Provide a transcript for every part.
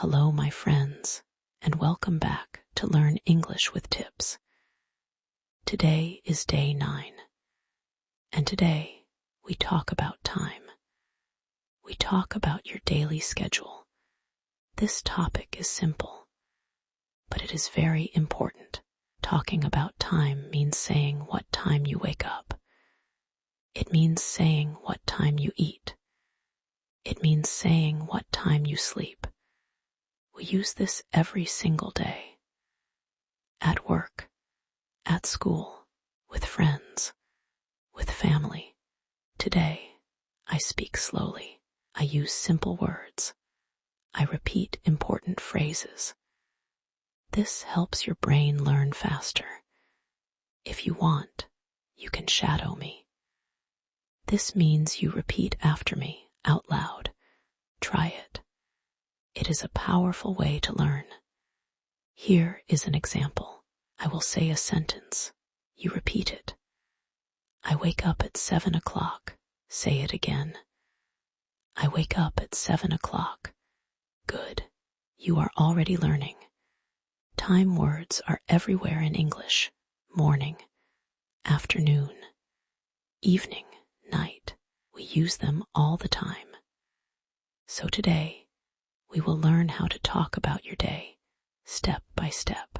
Hello, my friends, and welcome back to Learn English with Tips. Today is day 9, and today we talk about time. We talk about your daily schedule. This topic is simple, but it is very important. Talking about time means saying what time you wake up. It means saying what time you eat. It means saying what time you sleep. We use this every single day. At work, at school, with friends, with family. Today, I speak slowly. I use simple words. I repeat important phrases. This helps your brain learn faster. If you want, you can shadow me. This means you repeat after me out loud. Try it. It is a powerful way to learn. Here is an example. I will say a sentence. You repeat it. I wake up at 7 o'clock. Say it again. I wake up at 7 o'clock. Good. You are already learning. Time words are everywhere in English. Morning, afternoon, evening, night. We use them all the time. So today, we will learn how to talk about your day, step by step.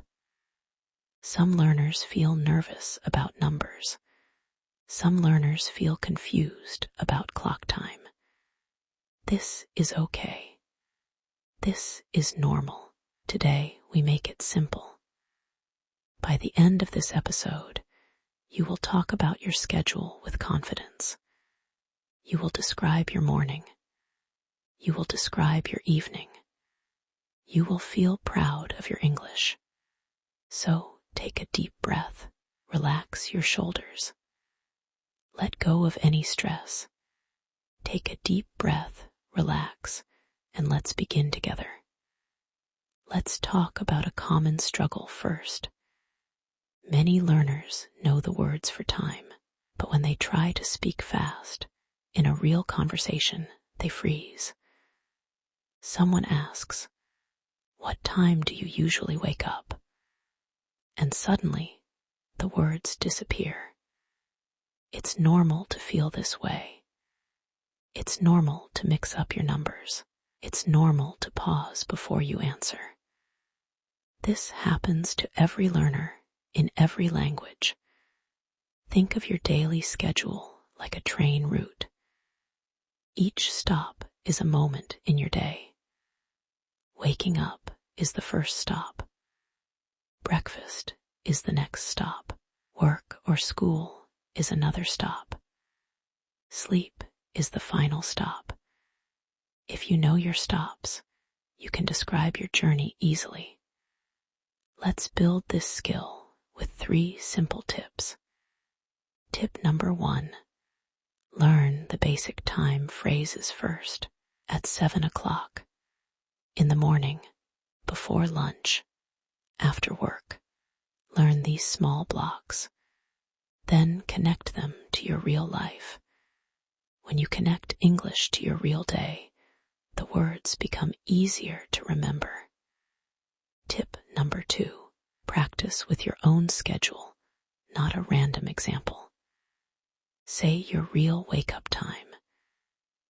Some learners feel nervous about numbers. Some learners feel confused about clock time. This is okay. This is normal. Today, we make it simple. By the end of this episode, you will talk about your schedule with confidence. You will describe your morning. You will describe your evening. You will feel proud of your English. So take a deep breath. Relax your shoulders. Let go of any stress. Take a deep breath, relax, and let's begin together. Let's talk about a common struggle first. Many learners know the words for time, but when they try to speak fast, in a real conversation, they freeze. Someone asks, "What time do you usually wake up?" And suddenly, the words disappear. It's normal to feel this way. It's normal to mix up your numbers. It's normal to pause before you answer. This happens to every learner in every language. Think of your daily schedule like a train route. Each stop is a moment in your day. Waking up is the first stop. Breakfast is the next stop. Work or school is another stop. Sleep is the final stop. If you know your stops, you can describe your journey easily. Let's build this skill with 3 simple tips. Tip number 1. Learn the basic time phrases first. At 7 o'clock. In the morning, before lunch, after work. Learn these small blocks. Then connect them to your real life. When you connect English to your real day, the words become easier to remember. Tip number 2. Practice with your own schedule, not a random example. Say your real wake-up time.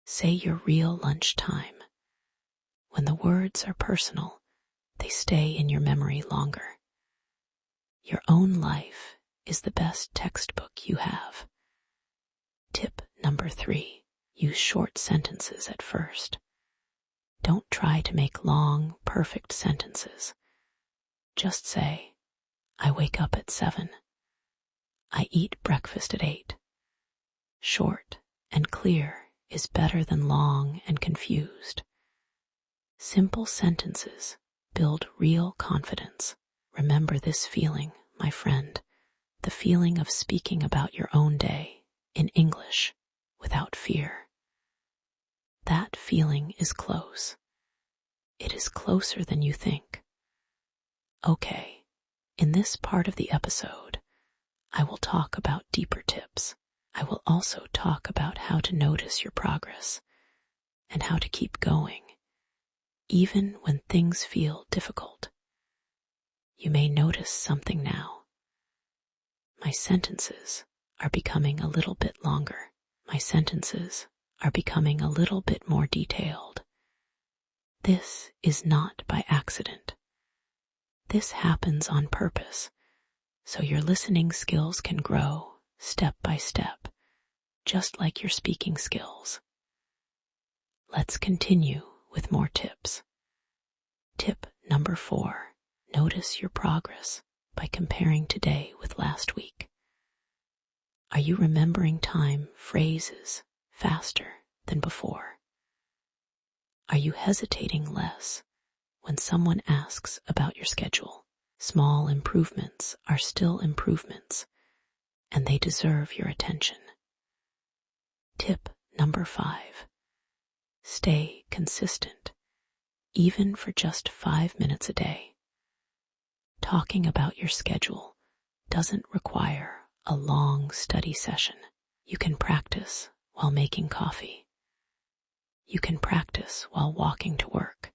Say your real lunch time. When the words are personal, they stay in your memory longer. Your own life is the best textbook you have. Tip number 3. Use short sentences at first. Don't try to make long, perfect sentences. Just say, I wake up at 7. I eat breakfast at 8. Short and clear is better than long and confused. Simple sentences build real confidence. Remember this feeling, my friend, the feeling of speaking about your own day in English without fear. That feeling is close. It is closer than you think. Okay, in this part of the episode, I will talk about deeper tips. I will also talk about how to notice your progress and how to keep going. even when things feel difficult. You may notice something now. My sentences are becoming a little bit longer. My sentences are becoming a little bit more detailed. This is not by accident. This happens on purpose, so your listening skills can grow step by step, just like your speaking skills. Let's continue with more tips. Tip number 4. Notice your progress by comparing today with last week. Are you remembering time phrases faster than before? Are you hesitating less when someone asks about your schedule? Small improvements are still improvements, and they deserve your attention. Tip number 5. Stay consistent, even for just 5 minutes a day. Talking about your schedule doesn't require a long study session. You can practice while making coffee. You can practice while walking to work.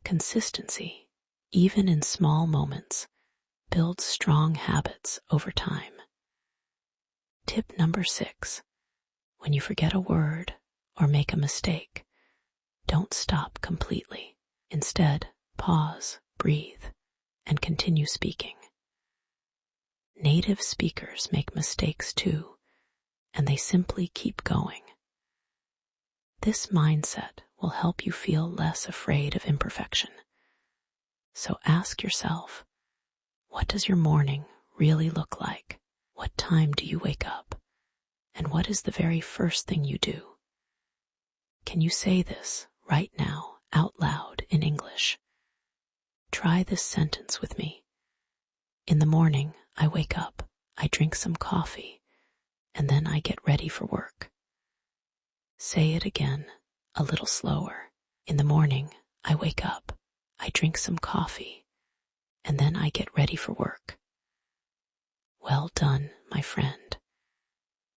Consistency, even in small moments, builds strong habits over time. Tip number 6. When you forget a word or make a mistake, don't stop completely. Instead, pause, breathe, and continue speaking. Native speakers make mistakes too, and they simply keep going. This mindset will help you feel less afraid of imperfection. So ask yourself, what does your morning really look like? What time do you wake up? And what is the very first thing you do? Can you say this right now out loud in English? Try this sentence with me. In the morning, I wake up, I drink some coffee, and then I get ready for work. Say it again, a little slower. In the morning, I wake up, I drink some coffee, and then I get ready for work. Well done, my friend.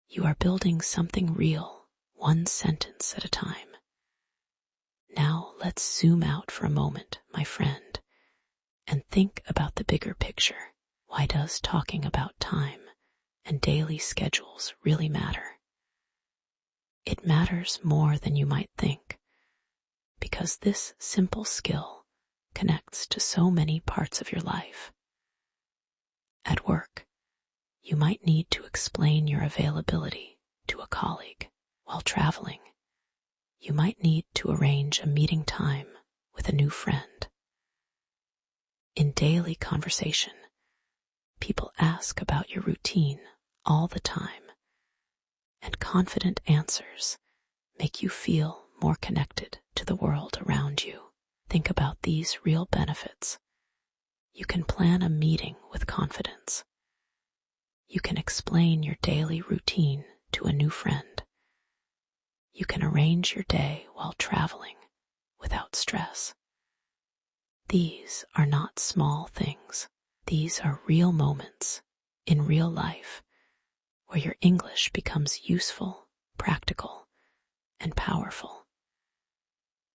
You are building something real, one sentence at a time. Now let's zoom out for a moment, my friend, and think about the bigger picture. Why does talking about time and daily schedules really matter? It matters more than you might think, because this simple skill connects to so many parts of your life. At work, you might need to explain your availability to a colleague. While traveling, you might need to arrange a meeting time with a new friend. In daily conversation, people ask about your routine all the time, and confident answers make you feel more connected to the world around you. Think about these real benefits. You can plan a meeting with confidence. You can explain your daily routine to a new friend. You can arrange your day while traveling without stress. These are not small things. These are real moments in real life where your English becomes useful, practical, and powerful.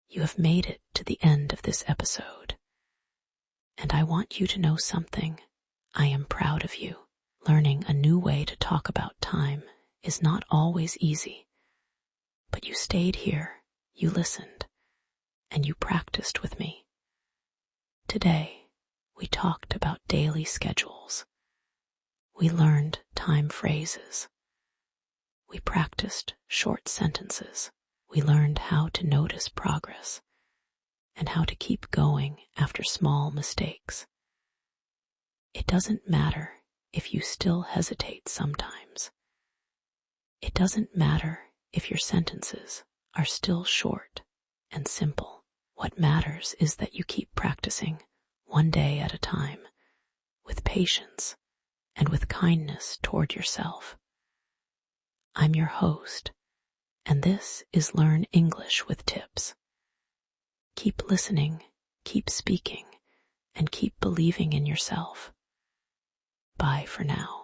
You have made it to the end of this episode, and I want you to know something. I am proud of you. Learning a new way to talk about time is not always easy, but you stayed here, you listened, and you practiced with me. Today, we talked about daily schedules. We learned time phrases. We practiced short sentences. We learned how to notice progress and how to keep going after small mistakes. It doesn't matter if you still hesitate sometimes. It doesn't matter if your sentences are still short and simple. What matters is that you keep practicing one day at a time, with patience and with kindness toward yourself. I'm your host, and this is Learn English with Tips. Keep listening, keep speaking, and keep believing in yourself. Bye for now.